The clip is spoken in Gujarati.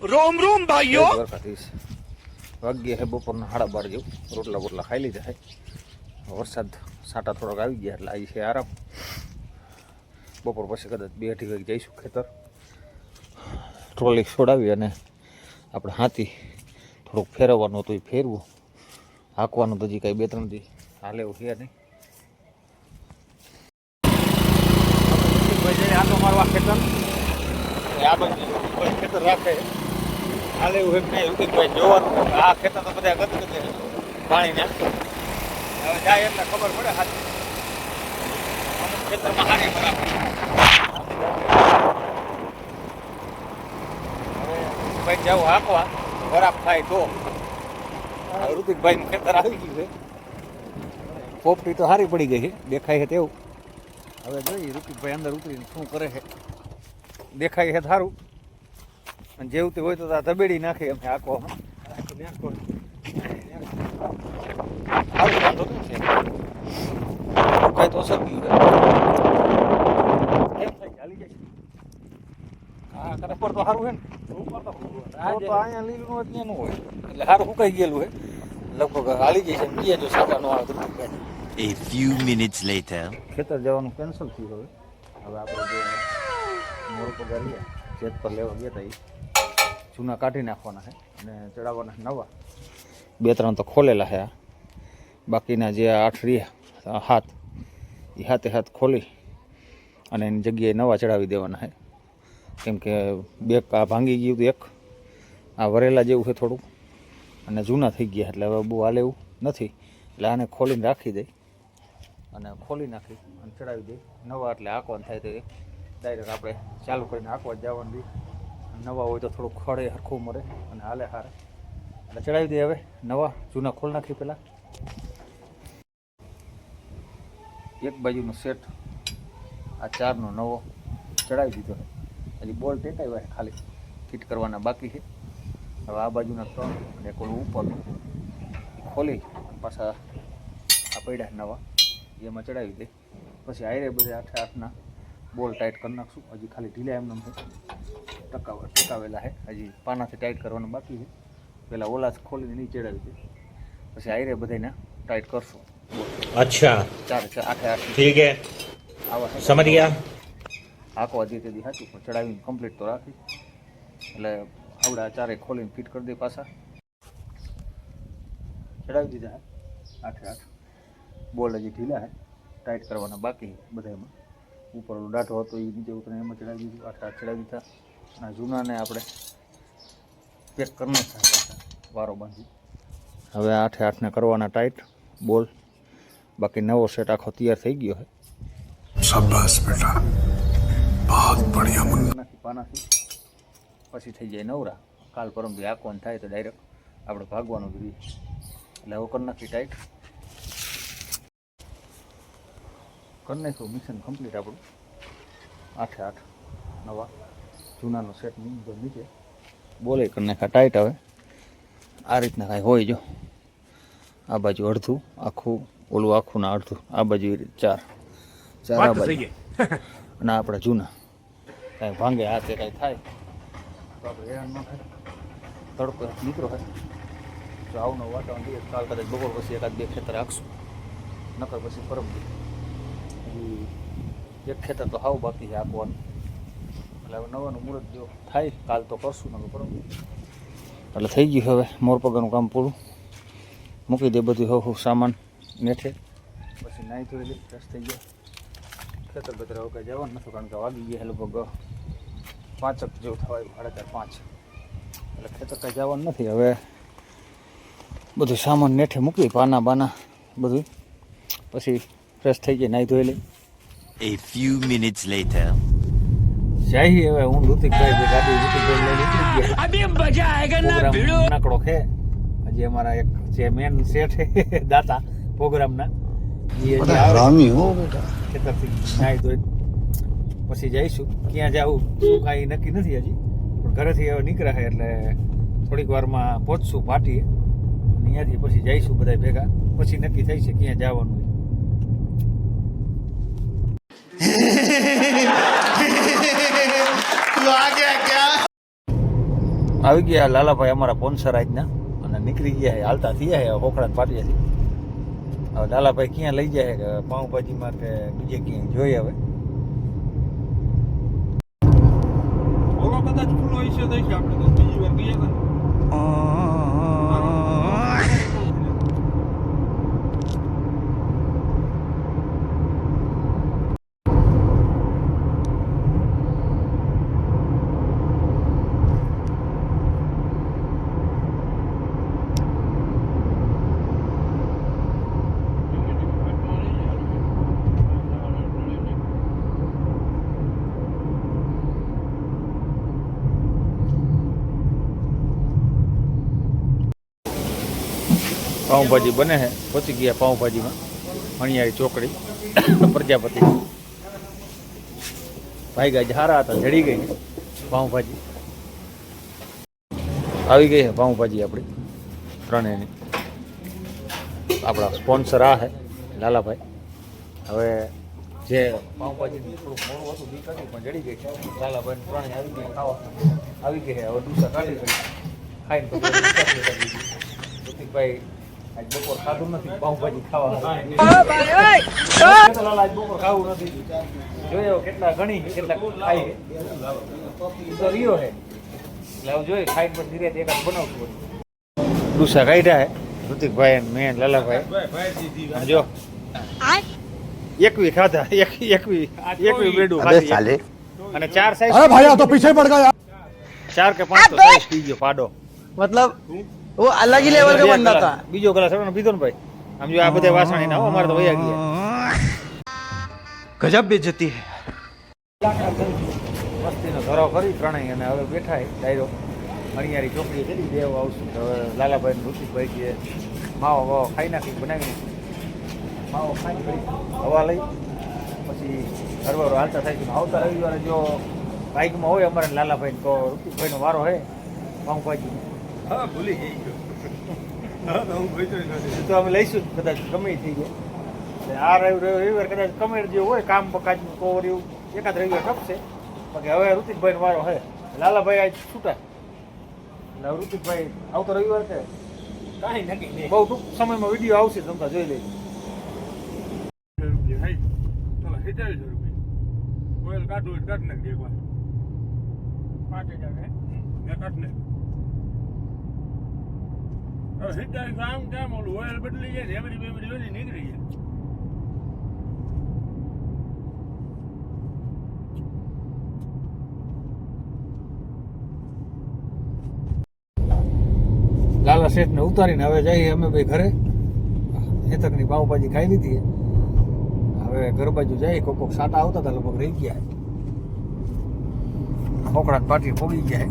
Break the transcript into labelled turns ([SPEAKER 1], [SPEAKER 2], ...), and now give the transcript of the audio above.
[SPEAKER 1] રોમ રોમ ભાઈઓ
[SPEAKER 2] વાગ્યે હે બપોરના 12:30 જેવું રોટલા બોટલા ખાઈ લીધા છે. વરસાદ સાટા થોડોક આવી ગયા એટલે આવી છે આરામ. બપોર પછી કદાચ 2-2:30 વાગે જઈશું ખેતર. ટ્રોલી છોડાવી અને આપણે હાથી થોડુંક ફેરવવાનું હતું એ ફેરવું. હાંકવાનું તો હજી કાંઈ 2-3 દી હાલે એવું છે નહીં. આટો મારવા ખેતર આ બાજુ ખેતર રાખે હાલે એવું એમ નહીં. ઋતિકભાઈ જોવાનું આ ખેતર તો બધા ગદગદે પાણી નાખતું. હવે જાય એટલે ખબર પડે હાથી અમુક ખેતરમાં હારી બરાબર. હવે ભાઈ જાવ હાંકવા બરાબર થાય તો. ઋતિકભાઈનું ખેતર આવી ગયું છે. પોપટી તો સારી પડી ગઈ છે, દેખાય છે તેવું. હવે જોઈએ ઋતિકભાઈ અંદર ઉતરીને શું કરે છે. દેખાય છે સારું અને જેવું તે હોય તો ધબેડી નાખે એમ આંકવામાં. કઈ તો સકી એમ થાય ચાલી જાય. હા કરે ઉપર તો સારું છે ને. ઉપર તો અહીંયા લીલું હોય ત્યાંનું હોય એટલે સારું સુકાઈ ગયેલું હોય. લગભગ હાલી જાય છે. બીજા જો સાચા ન આવે તો
[SPEAKER 1] A few minutes later.
[SPEAKER 2] ખેતર જવાનું કેન્સલ થયું. હવે આપણે જે મોર પગારીએ ચેત પર લેવા ગયા હતા એ જૂના કાઢી નાખવાના છે અને ચડાવવાના નવા. 2-3 તો ખોલેલા છે. બાકીના જે 8 રહ્યા હાથ એ હાથે ખોલી અને એની જગ્યાએ નવા ચડાવી દેવાના છે. કેમ કે 2 આ ભાંગી ગયું હતું, 1 આ વરેલા જેવું છે થોડુંક અને જૂના થઈ ગયા એટલે હવે બહુ હાલે એવું નથી. એટલે આને ખોલીને રાખી દઈ અને ખોલી નાખી અને ચડાવી દઈ નવા. એટલે આંકવાનું થાય તો ડાયરેક્ટ આપણે ચાલુ કરીને આંકવા જવાનું દઈ. નવા હોય તો થોડુંક ખડે હરખું મરે અને હાલે હારે એટલે ચડાવી દઈએ. હવે નવા જૂના ખોલી નાખી. પહેલાં એક બાજુનો સેટ આ 4નો નવો ચડાવી દીધો છે. હજી બોલ ટેકાવ્યા છે, ખાલી ફિટ કરવાના બાકી છે. હવે આ બાજુના 3 અને એક ઓલું ઉપરનું ખોલી પાછા આ પડ્યા નવા એમાં ચડાવી દે. પછી આયરે બધે 8-8ના બોલ ટાઈટ કરી નાખશું. હજી ખાલી ઢીલા એમને ટકાવેલા છે. હજી પાનાથી ટાઈટ કરવાનું બાકી છે. પહેલાં ઓલા ખોલીને નીચે ચડાવી દે પછી આયરે બધાને ટાઈટ કરશું.
[SPEAKER 1] अच्छा
[SPEAKER 2] 4-8
[SPEAKER 1] ठीक है
[SPEAKER 2] આવા
[SPEAKER 1] समझ गया.
[SPEAKER 2] હાંકવા દે તેથી સાચું પણ ચડાવીને કમ્પ્લીટ તો રાખી. એટલે આવડા 4 ખોલીને ફિટ કરી દે. પાછા ચડાવી દીધા 8-8 બોલ. હજી ઢીલા છે, ટાઈટ કરવાના બાકી બધામાં. ઉપર દાઢો હતો એ નીચે ઉતરે એમાં ચડાવી દીધું. 8-8 ચડાવી દીધા. અને જૂનાને આપણે પેક કરી નાખ્યા પાછા વારો બાંધી. હવે 8-8ને કરવાના ટાઈટ બોલ. બાકી નવો સેટ આખો તૈયાર થઈ ગયો છે.
[SPEAKER 3] શાબાશ બેટા, બહુત બઢિયા મુન્ના.
[SPEAKER 2] નાખી પાનાથી પછી થઈ જાય નવરા. કાલ પરમથી આંકવાનું થાય તો ડાયરેક્ટ આપણે ભાગવાનું જોઈએ. એટલે હવે કરી નાખી ટાઈટ. કરી નાખ્યું મિશન કમ્પ્લીટ આપણું. 8-8 નવા જૂનાનો સેટ નીચે બોલે કરી નાખ્યા ટાઈટ. હવે આ રીતના કાંઈ હોય. જો આ બાજુ અડધું આખું, ઓલું આખું ને અડધું. આ બાજુ 4 આ બાજુ અને આપણે જૂના કાંઈ ભાંગે હાથે કાંઈ થાય તો આપણે હેરાન ન થાય. તડકો નીકળો હોય તો આવનો વાતાવરણ દઈએ. કાલ કદાચ બપોર પછી 1-2 ખેતર રાખશું. નકર પછી પરમ હજી 1 ખેતર તો હાવ બાકી છે આંકવાનું. એટલે હવે નવાનું મુહૂર્ત જો થાય કાલ તો કરશું. નકર પરમ એટલે થઈ ગયું. હવે મોર પગારનું કામ પૂરું. મૂકી દે બધું હવે સામાન નેઠે. પછી નાહી ધોઈ ફ્રેશ થઈ ગયા. ખેતર બેતર હવે કંઈ જવાનું નથી કારણ કે વાગી ગયા લગભગ 5 જેવું થવાય, 4:30-5. એટલે ખેતર કંઈ જવાનું નથી. હવે બધું સામાન નેઠે મૂકી પાના બાના બધું. પછી ફ્રેશ થઈ જાય, નાહી ધોઈ લઈ.
[SPEAKER 1] A few minutes later.
[SPEAKER 2] જાય હવે હું ઋતિકભાઈ ગાડી ઋતિકભાઈ લઈ નીકળી ગયા.
[SPEAKER 1] अभी मजा आएगा ना भिड़ो.
[SPEAKER 2] નાકડો છે હજી અમારા એક જે મેન સેટ દાતા પ્રોગ્રામના
[SPEAKER 3] હરામી હો બેટા.
[SPEAKER 2] ખેતરથી નાહી ધોઈ પછી જઈશું. ક્યાં જવું શું કાંઈ નક્કી નથી હજી, પણ ઘરેથી હવે નીકળ્યા છે એટલે થોડીક વારમાં પહોંચશું પાટીએ. અહીંયાથી પછી જઈશું બધા ભેગા. પછી નક્કી થઈ છે ક્યાં જવાનું. આવી ગયા લાલાભાઈ અમારા સ્પોન્સર આજના અને નીકળી ગયા છે, હાલતા થયા છે હોખડા પાટીએથી. હવે લાલાભાઈ ક્યાં લઈ જાય કે પાઉંભાજીમાં કે બીજે ક્યાંય જોઈએ હવે.
[SPEAKER 4] ઓલો કદાચ ખુલ્લો હશે તો હશે, આપણે તો બીજી વાર ગયા હતા
[SPEAKER 2] પાઉંભાજી બને છે, પહોંચી ગયા પાઉંભાજીમાં અણિયારી ચોકડી પ્રજાપતિ. ભાઈ ગયા હારા હતા, જડી ગઈ પાઉંભાજી. આવી ગઈ છે પાઉંભાજી આપણી ત્રણેયની. આપણા સ્પોન્સર આ છે લાલાભાઈ. હવે જે પાઉંભાજીનું થોડુંક મોડું હતું બીક હતી પણ જડી ગઈ છે. લાલાભાઈ ત્રણેય આવી ગઈ ખાવા આવી ગઈ છે. હવે ડુસા કાઢી કરી ખાઈને પછી ભાઈ આજ બપોર ખાધું નથી પાઉંભાજી ખાવા. આજ બપોર ખાવું નથી. જોયો કેટલા ગણી કેટલા ખાઈ તો રહ્યો છે એટલે હવે જોઈએ ખાઈને પછી ધીરે એકાદ બનાવશું. ડુસા કાઢ્યા છે ઋતિકભાઈ મેં લાલાભાઈ. જો એકવી ખાધા એકવી બ્રેડું ખાધી અને 4 સાઈઝ.
[SPEAKER 3] अरे भाई तो पीछे पड़ गया
[SPEAKER 2] 4 કે 5 તો સાઈઝ પી ગયો પાડો.
[SPEAKER 5] मतलब वो अलग ही लेवल का बंदा था.
[SPEAKER 2] બીજો ગ્લાસ હવે પીધો ને ભાઈ. આમ જો આ બધા વાસણી ના અમારે તો વયા ગયા.
[SPEAKER 5] गजब बेइज्जती है.
[SPEAKER 2] મસ્તીનો ધરો કરી ત્રણેય અને હવે બેઠા ડાયરો અણિયારી ચોકડી ચડી દેવ આવશું. હવે લાલાભાઈ ને ઋતિકભાઈ જે માવો વાવો ખાઈ નાખી બનાવી માવો ખાઈ કરી હવા લઈ પછી ઘરવાળો હાલતા થાય છે. આવતા રવિવારે જો બાઇકમાં હોય અમારે લાલાભાઈ તો ઋતિકભાઈનો વારો હે પાઉંભાજી.
[SPEAKER 4] હા ભૂલી ગઈ ગયો હા તો હું ભૂલી નથી.
[SPEAKER 2] તો અમે લઈશું કદાચ ગમે થઈ જાય. આ રવિવાર કદાચ કમેર જે હોય કામ બકાજનું કોવર એવું એકાદ રવિવાર કપશે. બાકી હવે ઋતિકભાઈનો વારો હે. લાલાભાઈ આજ છૂટા એટલે ઋતિકભાઈ આવતો રવિવાર છે.
[SPEAKER 4] કાંઈ નક્કી નહીં.
[SPEAKER 2] બહુ ટૂંક સમયમાં વિડીયો આવશે તમતા જોઈ લેજો.
[SPEAKER 4] હાઈ ચાલો 47 રૂપિયા ઓઇલ કાઢું એટલે કાઢ નાખી એકવાર 5000 હે મેં કાઢ નાખ્યું. હવે 47 આમ કેમ ઓલું ઓઇલ બદલી જાય રેમડી બેમડી ઓલી નીકળી જાય.
[SPEAKER 2] લાલા શેઠને ઉતારીને હવે જઈએ અમે ભાઈ ઘરે. હેતકની પાઉંભાજી ખાઈ લીધી. હવે ઘર બાજુ જઈએ. કોક સાટા આવતા હતા લગભગ રહી ગયા. ખોખડા પાટી પોગી ગયા.